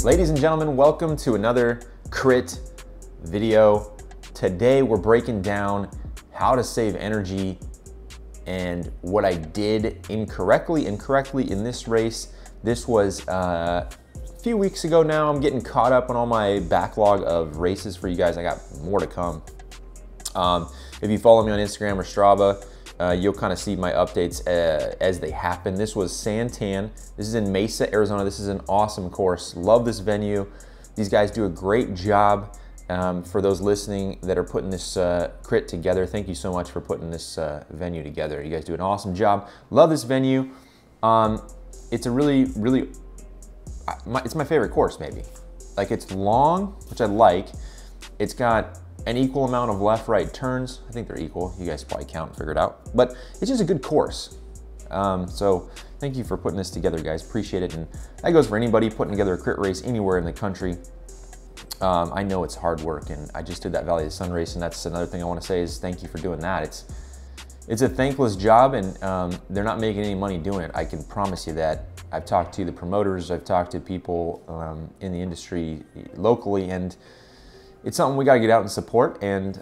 Ladies and gentlemen, welcome to another crit video. Today we're breaking down how to save energy and what I did incorrectly in this race. This was a few weeks ago now. I'm getting caught up on all my backlog of races for you guys. I got more to come. If you follow me on Instagram or Strava, you'll kind of see my updates as they happen. This was Santan. This is in Mesa, Arizona. This is an awesome course. Love this venue. These guys do a great job. For those listening that are putting this crit together, thank you so much for putting this venue together. You guys do an awesome job. Love this venue. It's a really, it's my favorite course maybe. Like, it's long, which I like. It's got an equal amount of left-right turns. I think they're equal. You guys probably count and figure it out. But it's just a good course. So thank you for putting this together, guys. Appreciate it. And that goes for anybody putting together a crit race anywhere in the country. I know it's hard work, and I just did that Valley of the Sun race, and that's another thing I want to say is thank you for doing that. It's a thankless job, and they're not making any money doing it. I can promise you that. I've talked to the promoters, I've talked to people in the industry locally, and it's something we got to get out and support. And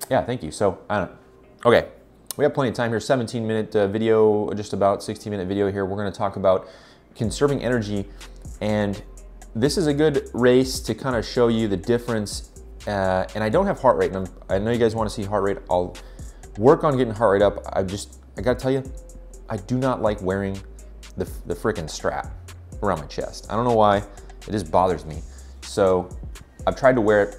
yeah, thank you. So I don't know. Okay, we have plenty of time here. 17-minute video, just about 16-minute video here. We're going to talk about conserving energy, and this is a good race to kind of show you the difference. And I don't have heart rate, and I know you guys want to see heart rate. I'll work on getting heart rate up. I got to tell you, I do not like wearing the freaking strap around my chest. I don't know why. It just bothers me. So I've tried to wear it,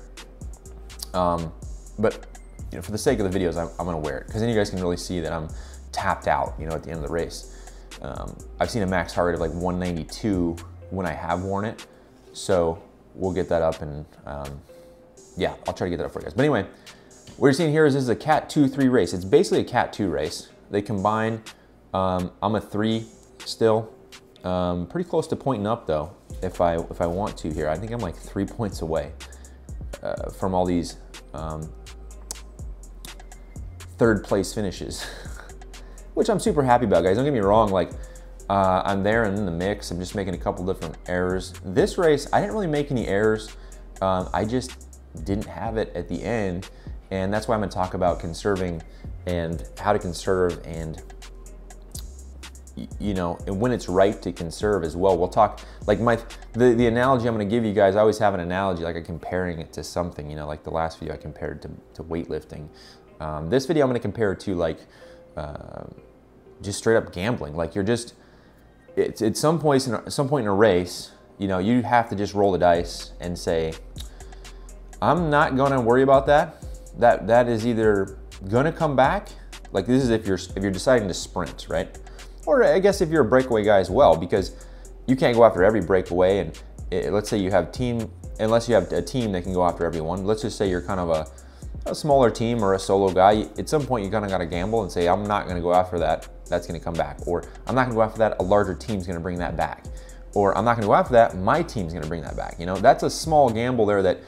but you know, for the sake of the videos, I'm gonna wear it, because then you guys can really see that I'm tapped out, you know, at the end of the race. I've seen a max heart rate of like 192 when I have worn it, so we'll get that up, and yeah, I'll try to get that up for you guys. But anyway, what you're seeing here is this is a Cat 2-3 race. It's basically a Cat 2 race. They combine. I'm a 3 still. Pretty close to pointing up though, if I want to here. I think I'm like 3 points away from all these third place finishes, which I'm super happy about, guys. Don't get me wrong, like I'm there and in the mix. I'm just making a couple different errors. This race, I didn't really make any errors. I just didn't have it at the end, and that's why I'm gonna talk about conserving and how to conserve, and you know, and when it's right to conserve as well. We'll talk, like the analogy I'm gonna give you guys, I always have an analogy, like I'm comparing it to something, you know, like the last video I compared to weightlifting. This video I'm gonna compare it to like just straight up gambling. Like, you're just, it's at some point in a race, you know, you have to just roll the dice and say, I'm not gonna worry about that. That is either gonna come back, like this is if you're deciding to sprint, right? Or I guess if you're a breakaway guy as well, because you can't go after every breakaway. And let's say you have unless you have a team that can go after everyone. Let's just say you're kind of a smaller team or a solo guy. At some point, you kind of got to gamble and say, I'm not going to go after that. That's going to come back. Or I'm not going to go after that. A larger team's going to bring that back. Or I'm not going to go after that. My team's going to bring that back. You know, that's a small gamble there that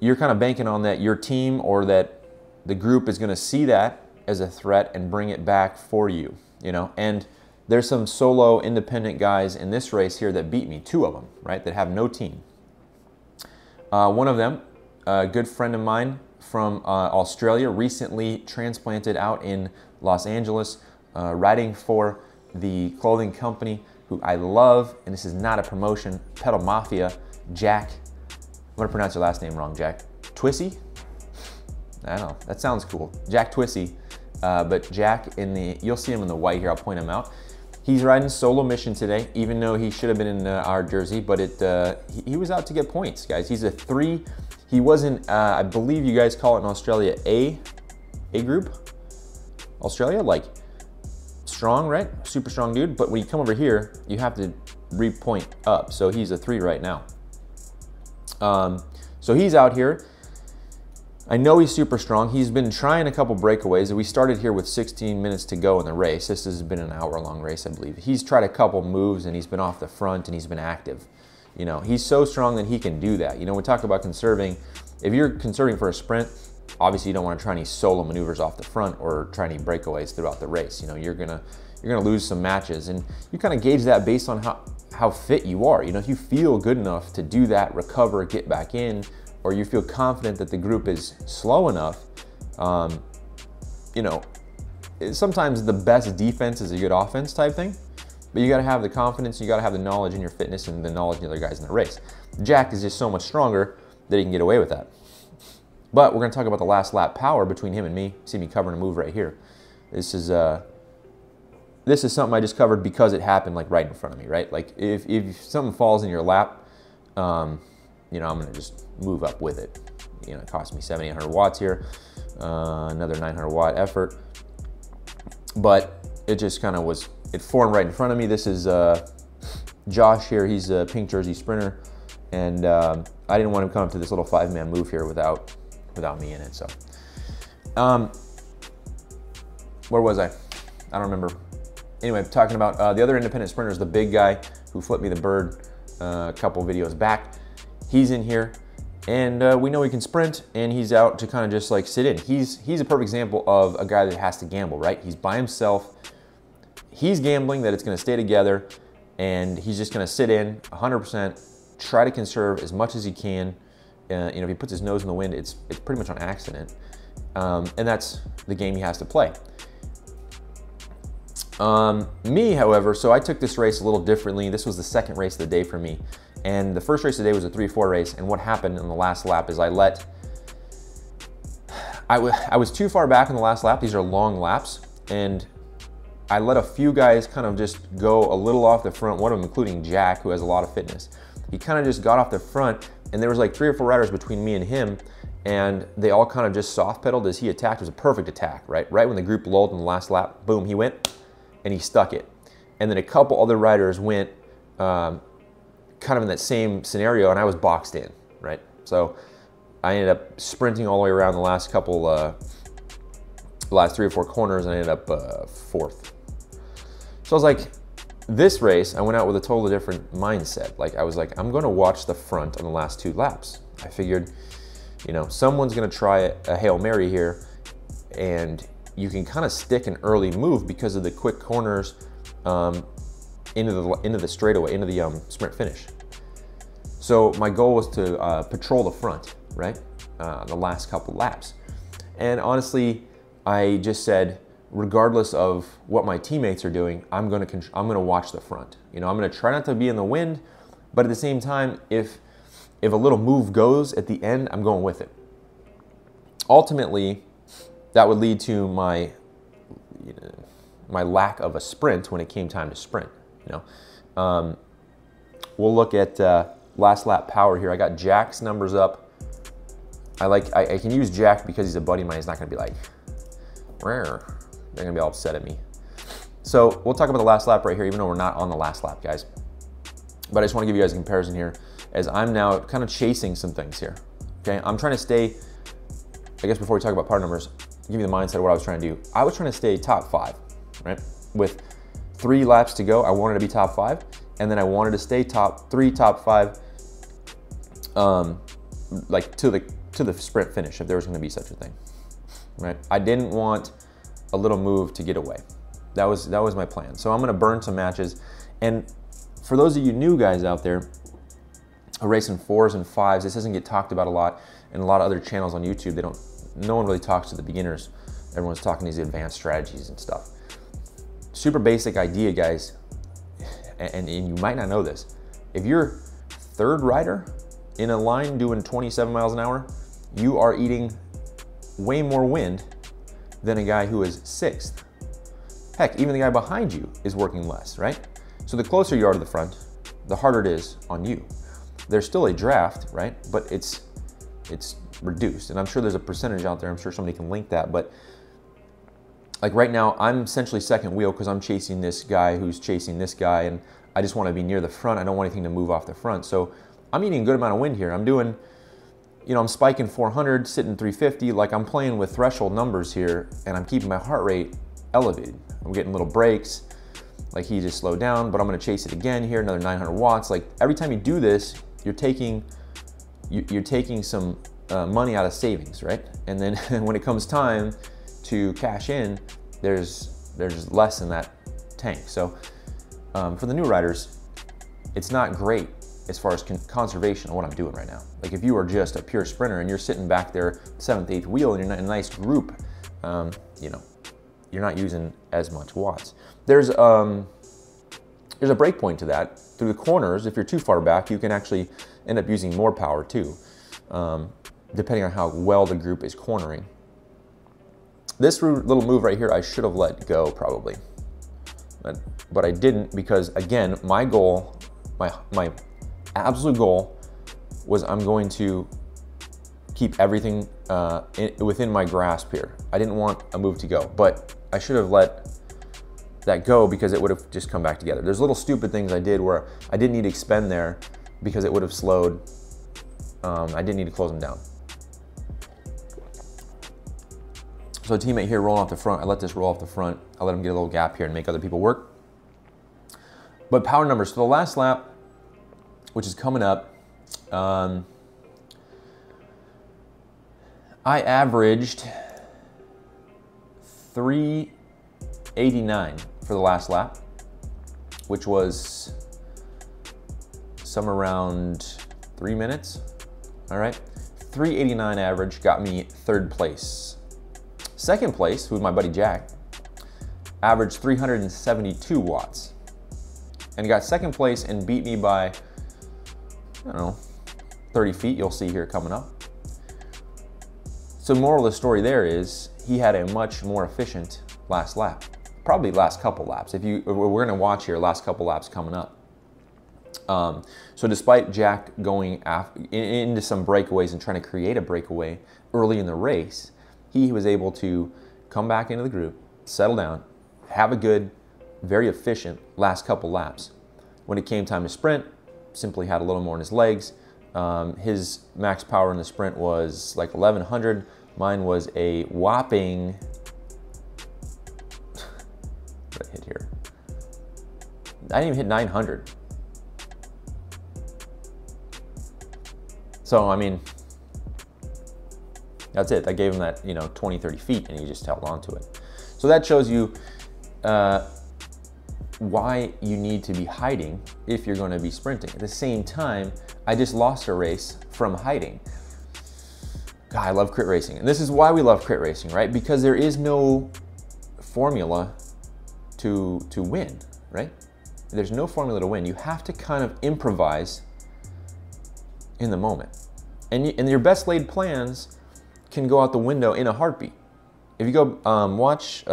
you're kind of banking on, that your team or that the group is going to see that as a threat and bring it back for you. You know, and there's some solo independent guys in this race here that beat me, 2 of them, right, that have no team. One of them, a good friend of mine from Australia, recently transplanted out in Los Angeles, riding for the clothing company who I love, and this is not a promotion, Pedal Mafia, Jack. I'm gonna pronounce your last name wrong, Jack. Twissy? I don't know, that sounds cool. Jack Twissy. But Jack, you'll see him in the white here, I'll point him out. He's riding solo mission today, even though he should have been in our jersey, but he was out to get points, guys. He's a 3. He wasn't, I believe you guys call it in Australia, A group? Australia, like strong, right? Super strong dude, but when you come over here, you have to re-point up. So he's a 3 right now. So he's out here. I know he's super strong. He's been trying a couple breakaways. We started here with 16 minutes to go in the race. This has been an hour-long race, I believe. He's tried a couple moves, and he's been off the front, and he's been active. You know, he's so strong that he can do that. You know, we talk about conserving. If you're conserving for a sprint, obviously you don't want to try any solo maneuvers off the front or try any breakaways throughout the race. You know, you're gonna you're gonna lose some matches. And you kind of gauge that based on how fit you are. You know, if you feel good enough to do that, recover, get back in, or you feel confident that the group is slow enough, you know, sometimes the best defense is a good offense type thing, but you gotta have the confidence, you gotta have the knowledge in your fitness and the knowledge in the other guys in the race. Jack is just so much stronger that he can get away with that. But we're gonna talk about the last lap power between him and me. See me covering a move right here. This is something I just covered because it happened like right in front of me, right? Like if something falls in your lap, you know, I'm gonna just move up with it. You know, it cost me 7,800 watts here, another 900 watt effort. But it just kind of it formed right in front of me. This is Josh here, he's a pink jersey sprinter. And I didn't want him to come up to this little 5-man move here without me in it, so. Where was I? I don't remember. Anyway, talking about the other independent sprinter is the big guy who flipped me the bird a couple videos back. He's in here, and we know he can sprint, and he's out to kind of just like sit in. He's a perfect example of a guy that has to gamble, right? He's by himself. He's gambling that it's gonna stay together, and he's just gonna sit in 100%, try to conserve as much as he can. You know, if he puts his nose in the wind, it's pretty much on accident. And that's the game he has to play. Me, however, so I took this race a little differently. This was the second race of the day for me. And the first race of the day was a 3-4 race. And what happened in the last lap is I was too far back in the last lap. These are long laps. And I let a few guys kind of just go a little off the front, one of them including Jack, who has a lot of fitness. He kind of just got off the front, and there was like 3 or 4 riders between me and him, and they all kind of just soft pedaled as he attacked. It was a perfect attack, right? Right when the group lulled in the last lap, boom, he went, and he stuck it. And then a couple other riders went kind of in that same scenario, and I was boxed in, right? So I ended up sprinting all the way around the last couple, last 3 or 4 corners, and I ended up 4th. So I was like, this race, I went out with a totally different mindset. Like I was like, I'm gonna watch the front on the last 2 laps. I figured, you know, someone's gonna try a Hail Mary here, and you can kind of stick an early move because of the quick corners into the straightaway, into the sprint finish. So my goal was to patrol the front, right? The last couple laps. And honestly, I just said, regardless of what my teammates are doing, I'm gonna watch the front. You know, I'm gonna try not to be in the wind, but at the same time, if a little move goes at the end, I'm going with it. Ultimately, that would lead to my lack of a sprint when it came time to sprint. You know, we'll look at last lap power here. I got Jack's numbers up. I can use Jack because he's a buddy of mine. He's not gonna be like, rare. They're gonna be all upset at me. So we'll talk about the last lap right here, even though we're not on the last lap, guys. But I just wanna give you guys a comparison here, as I'm now kind of chasing some things here, okay? I'm trying to stay, I guess before we talk about part numbers, give you the mindset of what I was trying to do. I was trying to stay top 5, right? With 3 laps to go, I wanted to be top 5, and then I wanted to stay top 3, top 5, like to the sprint finish, if there was gonna be such a thing, right? I didn't want a little move to get away. That was my plan. So I'm gonna burn some matches. And for those of you new guys out there who race in 4s and 5s, this doesn't get talked about a lot, and a lot of other channels on YouTube, no one really talks to the beginners. Everyone's talking these advanced strategies and stuff. Super basic idea, guys, and you might not know this. If you're 3rd rider in a line doing 27 miles an hour, you are eating way more wind than a guy who is 6th. Heck, even the guy behind you is working less, right? So the closer you are to the front, the harder it is on you. There's still a draft, right? But it's reduced. And I'm sure there's a percentage out there. I'm sure somebody can link that. But like right now, I'm essentially second wheel because I'm chasing this guy who's chasing this guy, and I just want to be near the front. I don't want anything to move off the front. So I'm eating a good amount of wind here. I'm doing, you know, I'm spiking 400, sitting 350, like I'm playing with threshold numbers here, and I'm keeping my heart rate elevated. I'm getting little breaks, like he just slowed down, but I'm gonna chase it again here, another 900 watts. Like every time you do this, you're taking some money out of savings, right? And then when it comes time to cash in, there's less in that tank. So for the new riders, it's not great as far as conservation of what I'm doing right now. Like if you are just a pure sprinter and you're sitting back there 7th, 8th wheel and you're in a nice group, you know, you're not using as much watts. There's a break point to that. Through the corners, if you're too far back, you can actually end up using more power too, depending on how well the group is cornering. This little move right here, I should have let go probably, but I didn't because again, my goal, my absolute goal was I'm going to keep everything within my grasp here. I didn't want a move to go, but I should have let that go because it would have just come back together. There's little stupid things I did where I didn't need to expend there because it would have slowed. I didn't need to close them down. So a teammate here rolling off the front, I let this roll off the front. I let him get a little gap here and make other people work. But power numbers for the last lap, which is coming up, I averaged 389 for the last lap, which was somewhere around 3 minutes. All right, 389 average got me 3rd place. 2nd place, who was my buddy Jack, averaged 372 watts and got 2nd place and beat me by, I don't know, 30 feet. You'll see here coming up. So moral of the story there is he had a much more efficient last lap, probably last couple laps. We're gonna watch here, last couple laps coming up. So despite Jack going into some breakaways and trying to create a breakaway early in the race, he was able to come back into the group, settle down, have a good, very efficient last couple laps. When it came time to sprint, simply had a little more in his legs. His max power in the sprint was like 1100. Mine was a whopping, what did I hit here? I didn't even hit 900. So, I mean, that's it. I gave him that, 20, 30 feet and he just held on to it. So that shows you why you need to be hiding if you're going to be sprinting. At the same time, I just lost a race from hiding. God, I love crit racing. And this is why we love crit racing, right? Because there is no formula to win, right? There's no formula to win. You have to kind of improvise in the moment. And your best laid plans can go out the window in a heartbeat. If you go watch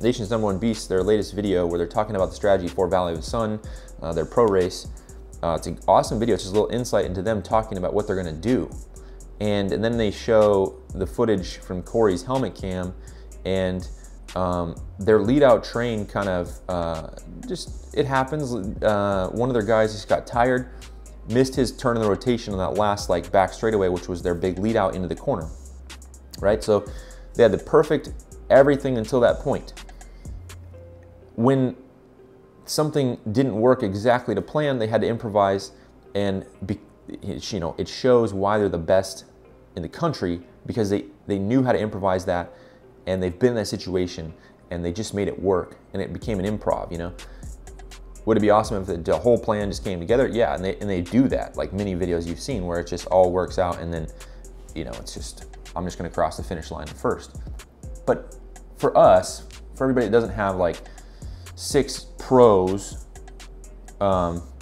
Nation's #1 Beast, their latest video where they're talking about the strategy for Valley of the Sun, their pro race, it's an awesome video. It's just a little insight into them talking about what they're gonna do. And then they show the footage from Corey's helmet cam and their lead out train kind of, it happens. One of their guys just got tired, missed his turn in the rotation on that last back straightaway, which was their big lead out into the corner, right? So they had the perfect everything until that point. When something didn't work exactly to plan, they had to improvise, and it shows why they're the best in the country, because they knew how to improvise that, and they've been in that situation, and they just made it work, and it became an improv, Would it be awesome if the whole plan just came together? Yeah, and they do that, like many videos you've seen where it just all works out, and then, it's just, I'm just gonna cross the finish line first. But for us, for everybody that doesn't have 6 pros,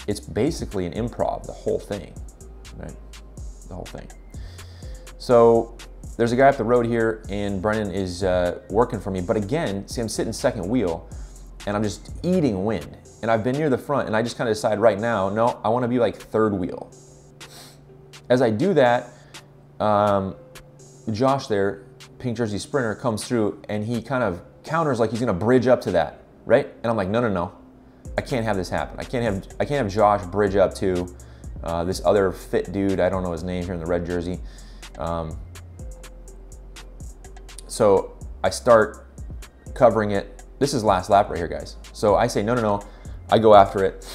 it's basically an improv, the whole thing, right? The whole thing. So there's a guy up the road here, and Brennan is working for me. But again, see, I'm sitting second wheel, and I'm just eating wind. And I've been near the front, and I just kind of decide right now, no, I want to be third wheel. As I do that, Josh there, pink jersey sprinter, comes through, and he kind of counters like he's going to bridge up to that, right? And I'm like, no, I can't have this happen. I can't have Josh bridge up to this other fit dude. I don't know his name here in the red jersey. So I start covering it. This is last lap right here, guys. So I say, no. I go after it.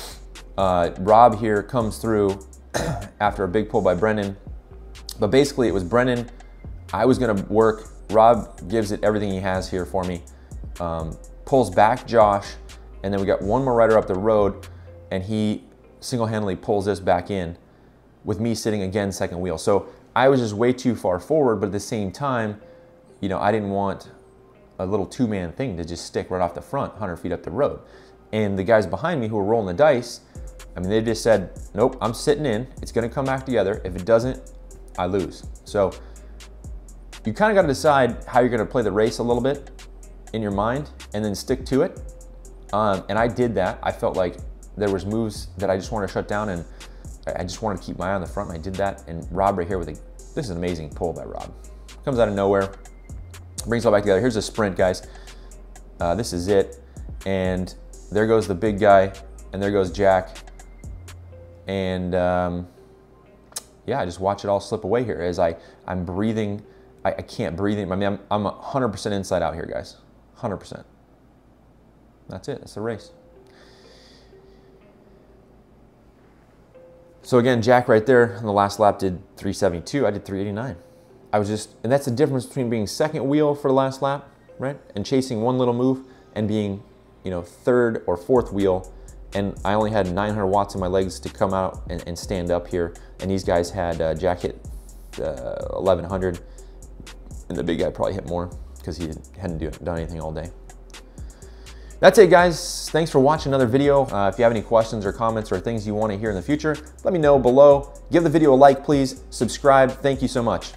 Rob here comes through after a big pull by Brennan. But basically it was Brennan. I was gonna work. Rob gives it everything he has here for me. Pulls back Josh, and then we got one more rider up the road, and he single-handedly pulls this back in with me sitting again second wheel. So I was just way too far forward, but at the same time, you know, I didn't want a little two-man thing to just stick right off the front 100 feet up the road. And the guys behind me who were rolling the dice, I mean, they just said, nope, I'm sitting in, it's gonna come back together. If it doesn't, I lose. So you kind of got to decide how you're gonna play the race a little bit in your mind and then stick to it. And I did that. I felt like there was moves that I just wanted to shut down, and I just wanted to keep my eye on the front, and I did that. And Rob right here with this is an amazing pull by Rob. Comes out of nowhere, brings it all back together. Here's a sprint, guys. This is it. And there goes the big guy, and there goes Jack. And yeah, I just watch it all slip away here as I'm breathing. I can't breathe. I mean, I'm 100% inside out here, guys. 100%. That's it. That's the race. So again, Jack right there on the last lap did 372. I did 389. I was just, and that's the difference between being second wheel for the last lap, right, and chasing one little move, and being, you know, third or fourth wheel. And I only had 900 watts in my legs to come out and stand up here. And these guys had, Jack hit 1100, and the big guy probably hit more because he hadn't done anything all day. That's it, guys. Thanks for watching another video. If you have any questions or comments or things you want to hear in the future, let me know below. Give the video a like, please. Subscribe. Thank you so much.